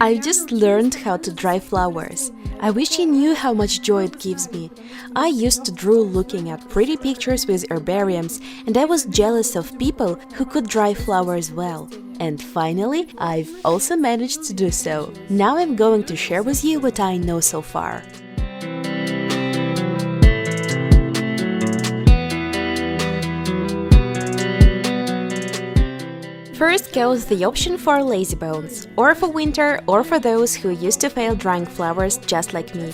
I just learned how to dry flowers. I wish you knew how much joy it gives me. I used to drool looking at pretty pictures with herbariums, and I was jealous of people who could dry flowers well. And finally, I've also managed to do so. Now I'm going to share with you what I know so far. First goes the option for lazybones, or for winter, or for those who used to fail drying flowers just like me.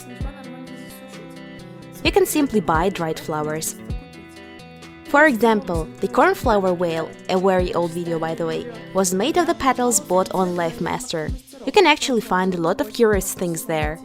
You can simply buy dried flowers. For example, the cornflower whale, a very old video by the way, was made of the petals bought on LifeMaster. You can actually find a lot of curious things there.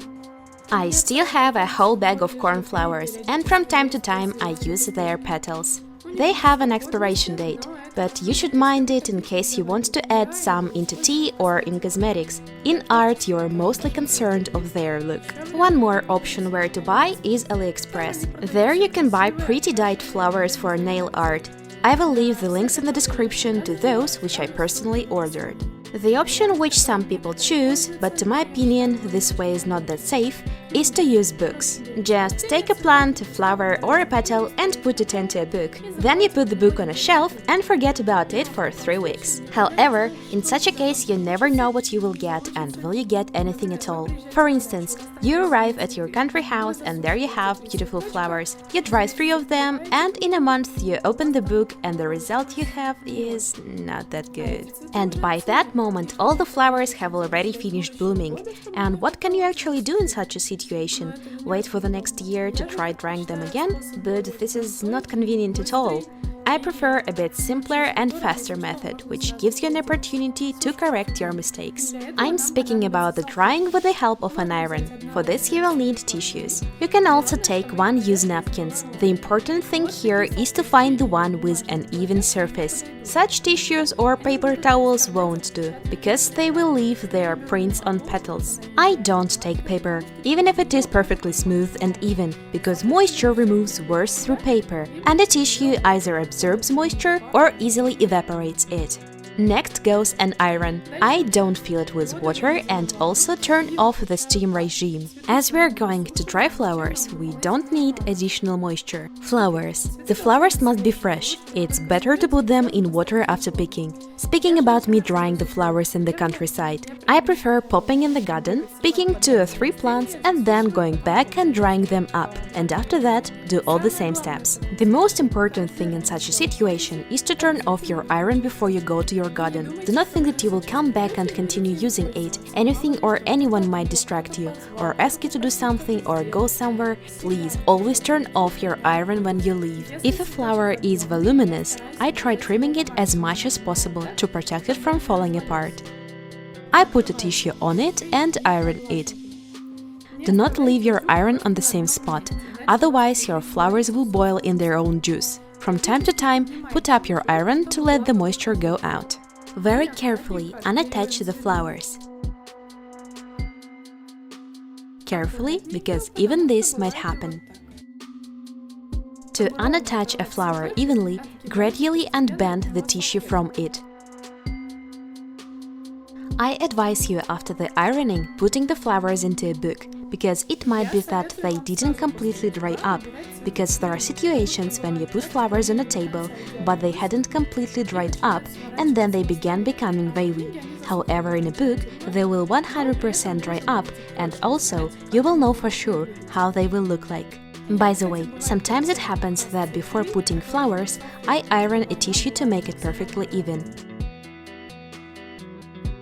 I still have a whole bag of cornflowers, and from time to time I use their petals. They have an expiration date, but you should mind it in case you want to add some into tea or in cosmetics. In art, you're mostly concerned of their look. One more option where to buy is AliExpress. There you can buy pretty dyed flowers for nail art. I will leave the links in the description to those which I personally ordered. The option which some people choose, but to my opinion this way is not that safe, is to use books. Just take a plant, a flower or a petal and put it into a book. Then you put the book on a shelf and forget about it for 3 weeks. However, in such a case you never know what you will get and will you get anything at all. For instance, you arrive at your country house and there you have beautiful flowers. You dry 3 of them and in a month you open the book and the result you have is not that good. And by that moment all the flowers have already finished blooming. And what can you actually do in such a situation? Wait for the next year to try drying them again? But this is not convenient at all. I prefer a bit simpler and faster method, which gives you an opportunity to correct your mistakes. I'm speaking about the drying with the help of an iron. For this you will need tissues. You can also take one-use napkins. The important thing here is to find the one with an even surface. Such tissues or paper towels won't do, because they will leave their prints on petals. I don't take paper, even if it is perfectly smooth and even, because moisture removes worse through paper, and a tissue either absorbs moisture or easily evaporates it. Next goes an iron. I don't fill it with water and also turn off the steam regime. As we are going to dry flowers, we don't need additional moisture. Flowers. The flowers must be fresh. It's better to put them in water after picking. Speaking about me drying the flowers in the countryside, I prefer popping in the garden, picking 2 or 3 plants and then going back and drying them up, and after that do all the same steps. The most important thing in such a situation is to turn off your iron before you go to your garden. Do not think that you will come back and continue using it. Anything or anyone might distract you, or ask you to do something or go somewhere. Please always turn off your iron when you leave. If a flower is voluminous, I try trimming it as much as possible to protect it from falling apart. I put a tissue on it and iron it. Do not leave your iron on the same spot, otherwise your flowers will boil in their own juice. From time to time, put up your iron to let the moisture go out. Very carefully unattach the flowers. Carefully, because even this might happen. To unattach a flower evenly, gradually unbend the tissue from it. I advise you after the ironing putting the flowers into a book, because it might be that they didn't completely dry up, because there are situations when you put flowers on a table but they hadn't completely dried up and then they began becoming wavy. However, in a book they will 100% dry up and also you will know for sure how they will look like. By the way, sometimes it happens that before putting flowers, I iron a tissue to make it perfectly even.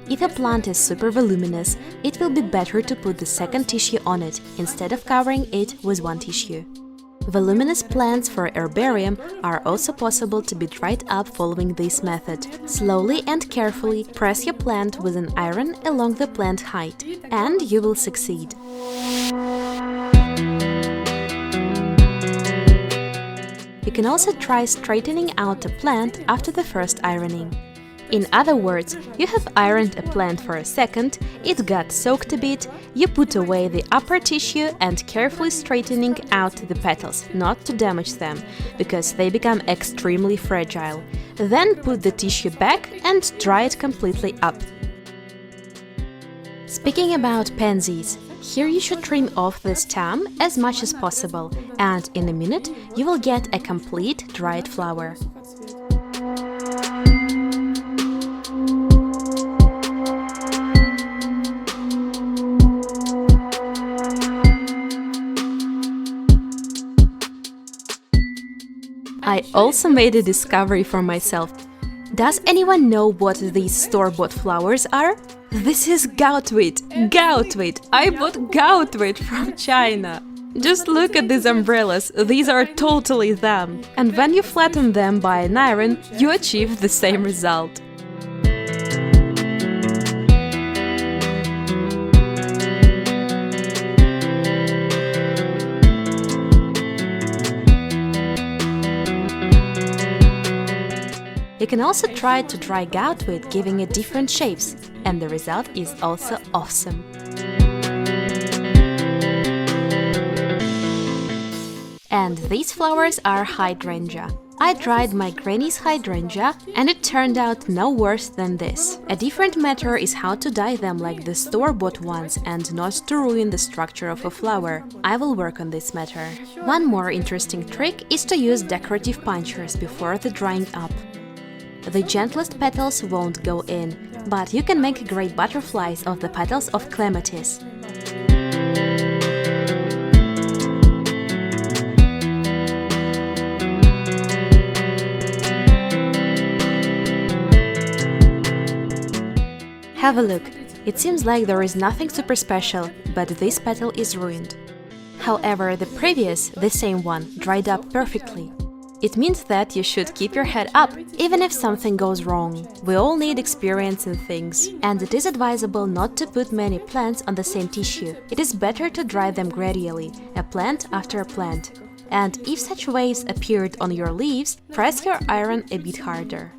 If a plant is super voluminous, it will be better to put the second tissue on it, instead of covering it with one tissue. Voluminous plants for herbarium are also possible to be dried up following this method. Slowly and carefully press your plant with an iron along the plant height, and you will succeed. You can also try straightening out a plant after the first ironing. In other words, you have ironed a plant for a second, it got soaked a bit, you put away the upper tissue and carefully straightening out the petals, not to damage them, because they become extremely fragile. Then put the tissue back and dry it completely up. Speaking about pansies, here you should trim off the stem as much as possible, and in a minute you will get a complete dried flower. I also made a discovery for myself. Does anyone know what these store-bought flowers are? This is goutweed! Goutweed! I bought goutweed from China! Just look at these umbrellas, these are totally them! And when you flatten them by an iron, you achieve the same result. You can also try to dry goutweed, giving it different shapes, and the result is also awesome. And these flowers are hydrangea. I dried my granny's hydrangea, and it turned out no worse than this. A different matter is how to dye them like the store-bought ones and not to ruin the structure of a flower. I will work on this matter. One more interesting trick is to use decorative punchers before the drying up. The gentlest petals won't go in, but you can make great butterflies of the petals of clematis. Have a look. It seems like there is nothing super special, but this petal is ruined. However, the previous, the same one, dried up perfectly. It means that you should keep your head up, even if something goes wrong. We all need experience in things, and it is advisable not to put many plants on the same tissue. It is better to dry them gradually, a plant after a plant. And if such waves appeared on your leaves, press your iron a bit harder.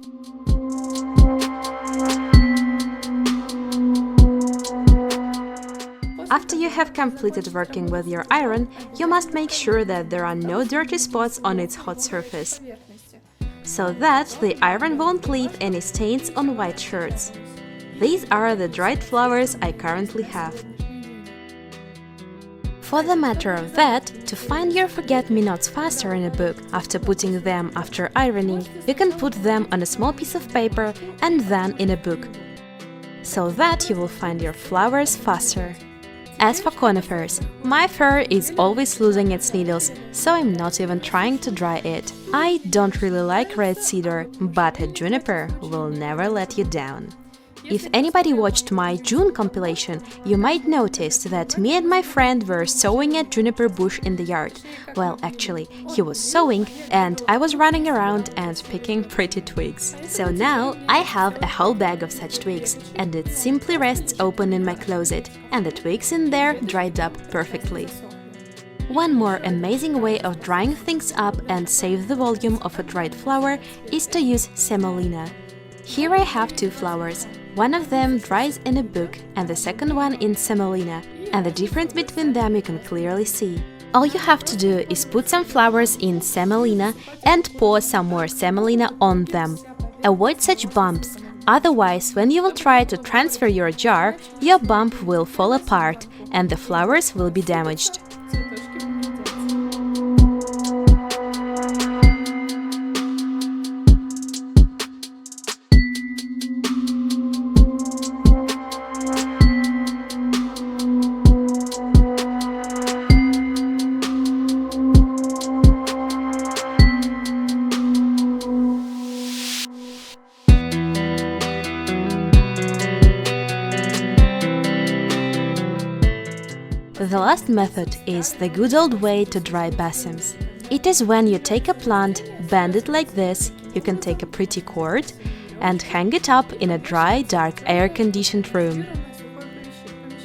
After you have completed working with your iron, you must make sure that there are no dirty spots on its hot surface, so that the iron won't leave any stains on white shirts. These are the dried flowers I currently have. For the matter of that, to find your forget-me-nots faster in a book, after putting them after ironing, you can put them on a small piece of paper and then in a book, so that you will find your flowers faster. As for conifers, my fur is always losing its needles, so I'm not even trying to dry it. I don't really like red cedar, but a juniper will never let you down. If anybody watched my June compilation, you might notice that me and my friend were sewing a juniper bush in the yard. Well, actually, he was sewing and I was running around and picking pretty twigs. So now I have a whole bag of such twigs, and it simply rests open in my closet, and the twigs in there dried up perfectly. One more amazing way of drying things up and save the volume of a dried flower is to use semolina. Here I have two flowers. One of them dries in a book and the second one in semolina, and the difference between them you can clearly see. All you have to do is put some flowers in semolina and pour some more semolina on them. Avoid such bumps, otherwise when you will try to transfer your jar, your bump will fall apart and the flowers will be damaged. The last method is the good old way to dry balsams. It is when you take a plant, bend it like this, you can take a pretty cord, and hang it up in a dry, dark, air-conditioned room.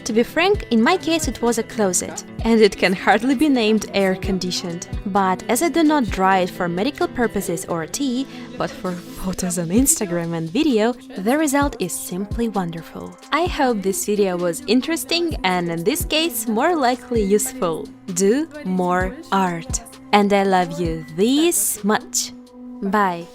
To be frank, in my case it was a closet, and it can hardly be named air-conditioned. But as I do not dry it for medical purposes or tea, but for photos on Instagram and video, the result is simply wonderful. I hope this video was interesting and in this case more likely useful. Do more art! And I love you this much! Bye!